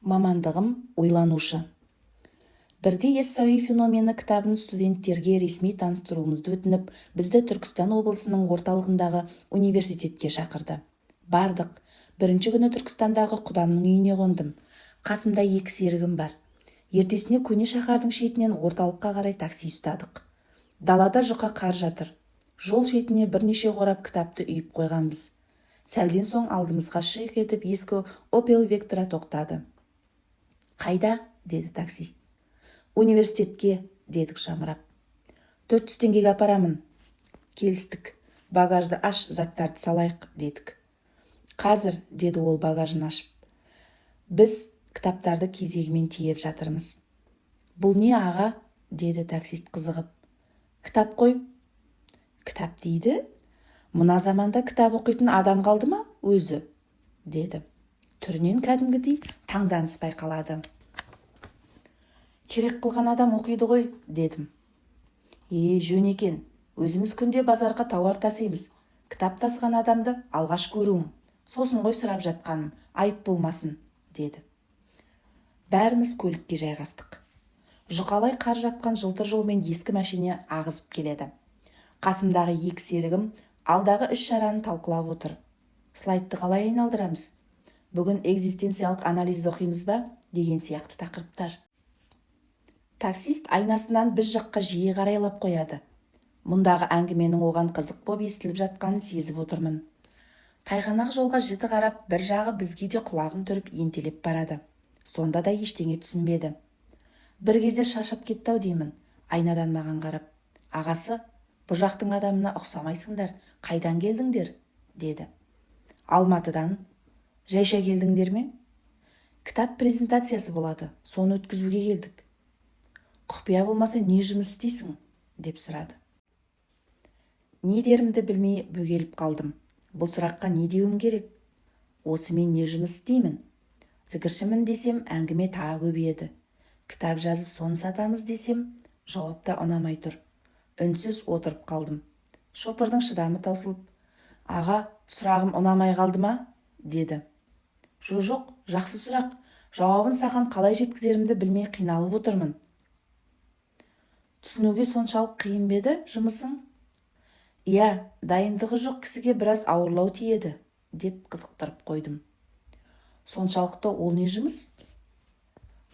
Мамандығым ойланушы. Бірде яссауи феномені кітабын студенттерге ресми таныстыруымызды өтініп, бізді Түркістан облысының орталығындағы университетке шақырды. Бардық. Бірінші күні Түркістандағы құдамның үйіне қондым. Қасымда 2 серігім бар. Ертесіне көне шаһардың шетінен орталыққа қарай такси ұстадық. Далада жұқа қар жатыр. Жол шетіне бірнеше қорап кітапты үйіп қойғанбыз. Сәлден соң алдымызға шиқ етіп ескі Opel Vectra тоқтады. «Қайда?» деді таксист. «Университетке», дедік жамырап. 400 теңгеге апарамын. Келістік. «Багажды аш, заттарды салайық», дедік. «Қазір», деді ол багажын ашып. «Біз кітаптарды кезегімен тиеп жатырмыз». «Бұл не, аға?» деді таксист қызығып. «Кітап қой». «Кітап дейді? Мына заманда кітап оқитын адам қалды ма өзі?» деді. Түрінен кәдімгідей таңданыс байқалады. «Керек қылған адам оқиды ғой», дедім. Жөн екен. Өзіміз күнде базарға тауар тасимыз. Кітап тасыған адамды алғаш көруім. Сосын ғой сұрап жатқаным, айып болмасын», деді. Бәріміз көлікке жайғастық. Жұқалай қар жапқан жылтыр жолмен ескі мәшине ағызып келеді. Қасымдағы 2 серігім алдағы іс-шараны талқылап отыр. «Слайдты қалай айналдырамыз? Бүгін экзистенциялық анализді оқимыз ба?» деген сияқты тақырыптар. Таксист айнасынан біз жаққа жиі қарайлап қояды. Мұндағы әңгіменің оған қызық боп естіліп жатқанын сезіп отырмын. Тайғанақ жолға жіті қарап, бір жағы бізге де құлағын түріп ентелеп барады. Сонда да ештеңе түсінбеді. Бір кезде шашып кетті-ау деймін, айнадан маған қарап. «Ағасы, бұл жақтың адамына ұқсамайсыңдар, қайдан келдіңдер?» деді. «Алматыдан». «Жайша келдіңдер ме?» «Кітап презентациясы болады, соны өткізуге келдік». «Құпия болмаса не жұмыс істейсің?» деп сұрады. Не дерімді білмей бөгеліп қалдым. Бұл сұраққа не деуім керек? Осы мен не жұмыс істеймін? Зікіршімін десем, әңгіме тағы көбейеді. Кітап жазып соны сатамыз десем, жауапта ұнамай тұр. Үнсіз отырып қалдым. Шопырдың шыдамы таусылып, «Аға, сұрағым ұнамай қалды ма?» деді. «Жоқ, жақсы сұрақ. Жауабын саған қалай жеткізерімді білмей қиналып отырмын». «Түсінуге соншалық қиын бе еді жұмысың?» «Иә, дайындығы жоқ кісіге біраз ауырлау тиеді», деп қызықтырып қойдым. «Соншалықты ол не жұмыс?»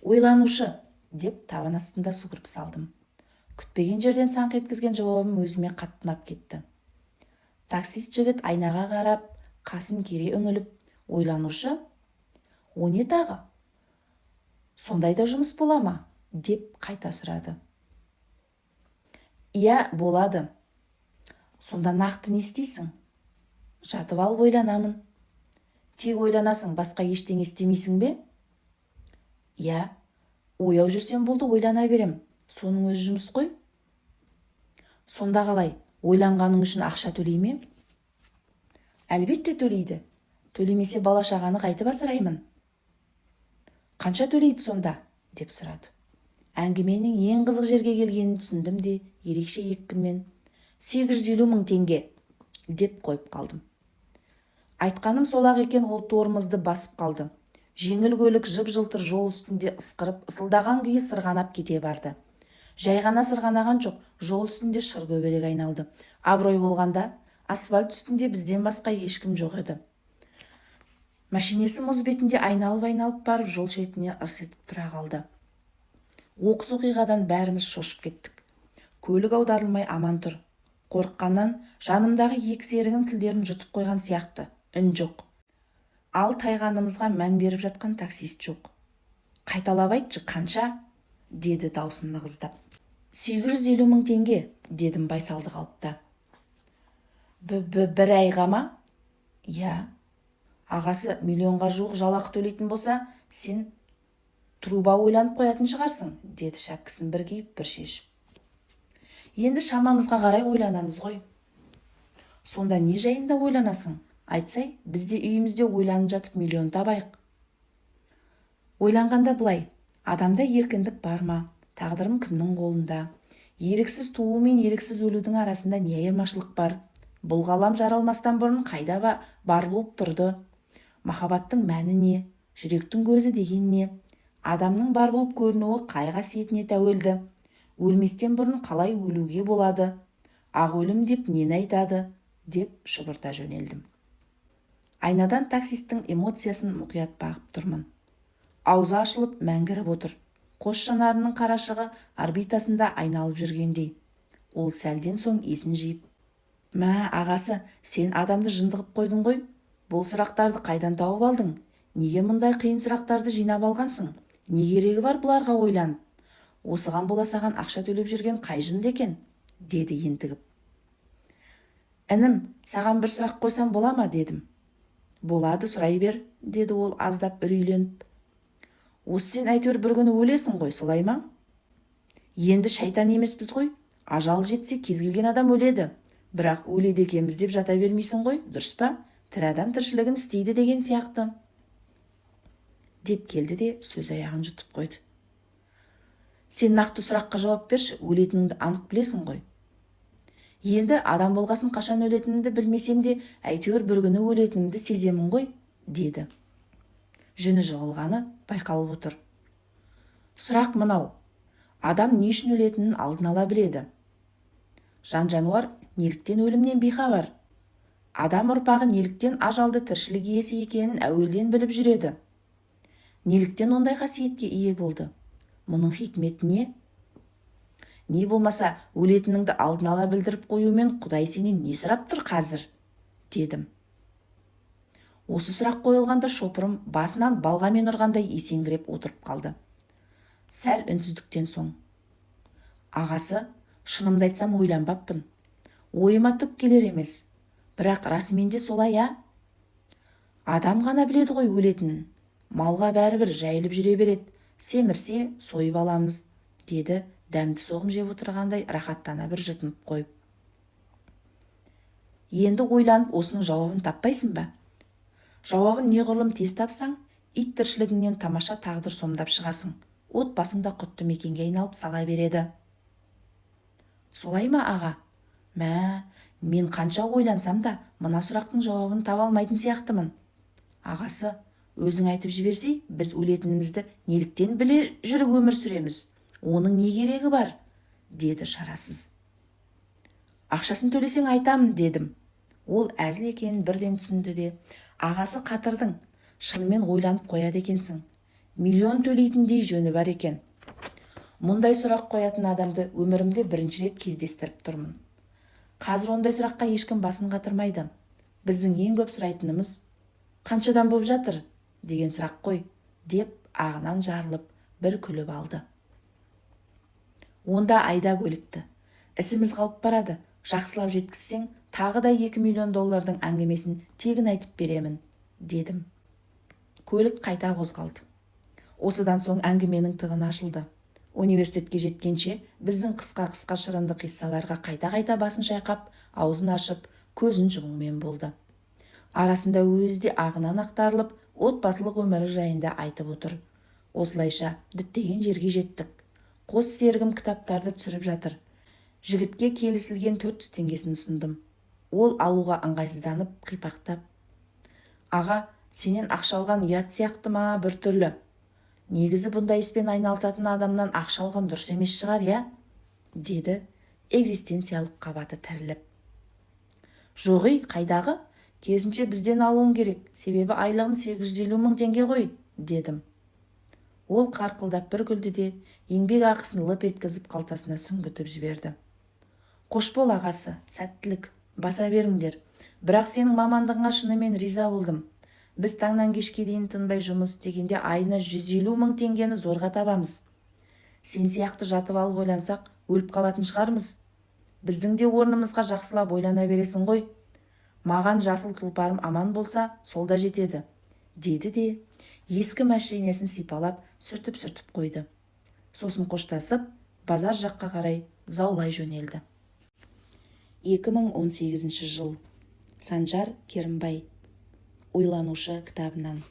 «Ойланушы», деп табан астында суырып салдым. Күтпеген жерден саңқ еткізген жауабым өзіме қатты ұнап кетті. Таксист жігіт айнаға қарап, қасын кере үңіліп, «Ойланушы? О не тағы? Сондайда жұмыс бола ма?» деп қайта сұрады. «Иә, болады». «Сонда нақты не істейсің?» «Жатып алып ойланамын». «Тек ойланасың, басқа ештеңе істемейсің бе?» «Иә, ояу жүрсем болды, ойлана берем. Соның өз жұмыс қой». «Сонда қалай, ойланғаның үшін ақша төлей ме?» «Әлбетте төлейді. Төлемесе бала-шағаны қайтіп асыраймын». «Қанша төлейді сонда?» деп сұрады. Әңгіменің ең қызық жерге келгенін түсіндім де, ерекше екпінмен 850 мың теңге деп қойып қалдым. Айтқаным сол-ақ екен, ол торымызды басып қалды. Жеңіл көлік жып-жылтыр жол үстінде ысқырып, ысылдаған күйі сырғанап кете барды. Жай ғана сырғанаған жоқ, жол үстінде шыр көбелек айналды. Абырой болғанда, асфальт үстінде бізден басқа ешкім жоқ еді. Машинесі мұз бетінде айналып барып, жол шетіне ырс етіп тұра қалды. Оқыс оқиғадан бәріміз шошып кеттік. Көлік аударылмай аман тұр. Қорыққаннан жанымдағы 2 серігім тілдерін жұтып қойған сияқты. Үн жоқ. Ал тайғанымызға мән беріп жатқан таксист жоқ. «Қайталап айтшы, қанша?» деді даусын нығыздап. 850 мың теңге, дедім байсалды қалыпта. Бір айға ма? «Иә». «Ағасы миллионға жуық жалақы төлейтін болса, сен труба ойланып қоятын шығарсың», деді шәпкісін бір киіп, бір шешіп. «Енді шамамызға қарай ойланамыз ғой». «Сонда не жайында ойланасың? Айтсай, бізде үйімізде ойланып жатып миллион табайық». «Ойланғанда былай, адамда еркіндік бар ма? Тағдырым кімнің қолында? Еріксіз туу мен еріксіз өлудің арасында не айырмашылық бар? Бұл ғалам жаралмастан бұрын қайда бар болып тұрды? Махаббаттың мәні не? Жүректің көзі деген не? Адамның бар болып көрінуі қай қасиетіне тәуелді? Өлместен бұрын қалай өлуге болады? Ақ өлім деп нені айтады? Деп шұбырта жөнелдім. Айнадан таксистің эмоциясын мұқият бағып тұрмын. Аузы ашылып мәңгіріп отыр. Қос жанарының қарашығы орбитасында айналып жүргендей. Ол сәлден соң есін жиып: «Мә, ағасы, сен адамды жындығып қойдың ғой. Бұл сұрақтарды қайдан тауып алдың? Неге мұндай қиын сұрақтарды жинап алғансың? Не керегі бар бұларға ойланып? Осыған бола саған ақша төлеп жүрген қай жынды екен?» деді ентігіп. «Інім, саған бір сұрақ қойсам бола ма?» дедім. «Болады, сұрай бер», деді ол аздап үрейленіп. «Осы сен әйтеуір бір күні өлесің ғой, солай ма?» «Енді шайтан емеспіз ғой. Ажал жетсе кез келген адам өледі. Бірақ өледі екенбіз деп жата бермейсің ғой, дұрыс па? Тірі адам тіршілігін істейді деген сияқты», деп келді де сөз аяғын жұтып қойды. «Сен нақты сұраққа жауап берші, өлетініңді анық білесің ғой». «Енді адам болғасын қашан өлетінімді білмесем де, әйтеуір бір күні өлетінімді сеземін ғой», деді. Жүні жығылғаны байқалып отыр. «Сұрақ мынау: адам не үшін өлетінін алдын ала біледі? Жан-жануар неліктен өлімнен бейхабар? Адам ұрпағы неліктен ажалды тіршілік иесі екенін әуелден біліп жүреді? Неліктен ондай қасиетке ие болды? Мұның хикметі не? Не болмаса өлетініңді алдын ала білдіріп қоюмен Құдай сенен не сұрап тұр қазір?» дедім. Осы сұрақ қойылғанда шопырым басынан балғамен ұрғандай есеңгіреп отырып қалды. Сәл үнсіздіктен соң: «Ағасы, шынымды айтсам ойланбаппын. Ойыма түк келер емес. Бірақ расымен де солай, а? Адам ғана біледі ғой өлетінін. Малға бәрібір жайылып жүре береді. Семірсе сойып аламыз», деді дәмді соғым жеп отырғандай рахаттана бір жұтынып қойып. «Енді ойланып осының жауабын таппайсың ба? Жауабын неғұрлым тез тапсаң, ит тіршілігіңнен тамаша тағдыр сомдап шығасың. Отбасың да құтты мекенге айналып сала береді». «Солай ма, аға? Мә, мен қанша ойлансам да мына сұрақтың жауабын таба алмайтын сияқтымын. Ағасы, өзің айтып жіберсей, біз өлетінімізді неліктен біле жүріп өмір сүреміз? Оның не керегі бар?» деді шарасыз. «Ақшасын төлесең айтамын», дедім. Ол әзіл екенін бірден түсінді де: «Ағасы, қатырдың. Шынымен ойланып қояды екенсің. Миллион төлейтіндей жөні бар екен. Мұндай сұрақ қоятын адамды өмірімде бірінші рет кездестіріп тұрмын. Қазір ондай сұраққа ешкім басын қатырмайды. Біздің ең көп сұрайтынымыз қаншадан болып жатыр деген сұрақ қой», деп ағынан жарылып бір күліп алды. «Онда айда көлікті. Ісіміз қалып барады. Жақсылап жеткізсең, тағы да 2 миллион доллардың әңгімесін тегін айтып беремін», дедім. Көлік қайта қозғалды. Осыдан соң әңгіменің тығыны ашылды. Университетке жеткенше біздің қысқа шырынды қиссаларға қайта басын шайқап, аузын ашып, көзін жұмумен болды. Арасында өзі де ағынан ақтарылып, отбасылық өмірі жайында айтып отыр. Осылайша діттеген жерге жеттік. Қос сергім кітаптарды түсіріп жатыр. Жігітке келісілген 400 теңгесін ұсындым. Ол алуға ыңғайсызданып, қипақтап: «Аға, сенен ақша алған ұят сияқты ма бір түрлі? Негізі бұндай іспен айналысатын адамнан ақша алған дұрыс емес шығар, я?» деді экзистенциялық қабаты тіріліп. «Жоғи, қайдағы? Керісінше бізден алуың керек, себебі айлығын 850 мың теңге ғой», дедім. Ол қарқылдап бір күлді де еңбек ақысын лып еткізіп қалтасына сүңгітіп жіберді. «Қош бол, ағасы, сәттілік, баса беріңдер. Бірақ сенің мамандығыңа шынымен риза болдым. Біз таңнан кешке дейін тынбай жұмыс істегенде айына 150 мың теңгені зорға табамыз. Сен сияқты жатып алып ойлансақ, өліп қалатын шығармыз. Біздің де орнымызға жақсылап ойлана бересің ғой. Маған жасыл тұлпарым аман болса, сол да жетеді», деді де ескі мәшинесін сипалап сүртіп қойды. Сосын қоштасып, базар жаққа қарай заулай жөнелді. 2018 жыл. Санжар Керімбай. Ойланушы кітабынан.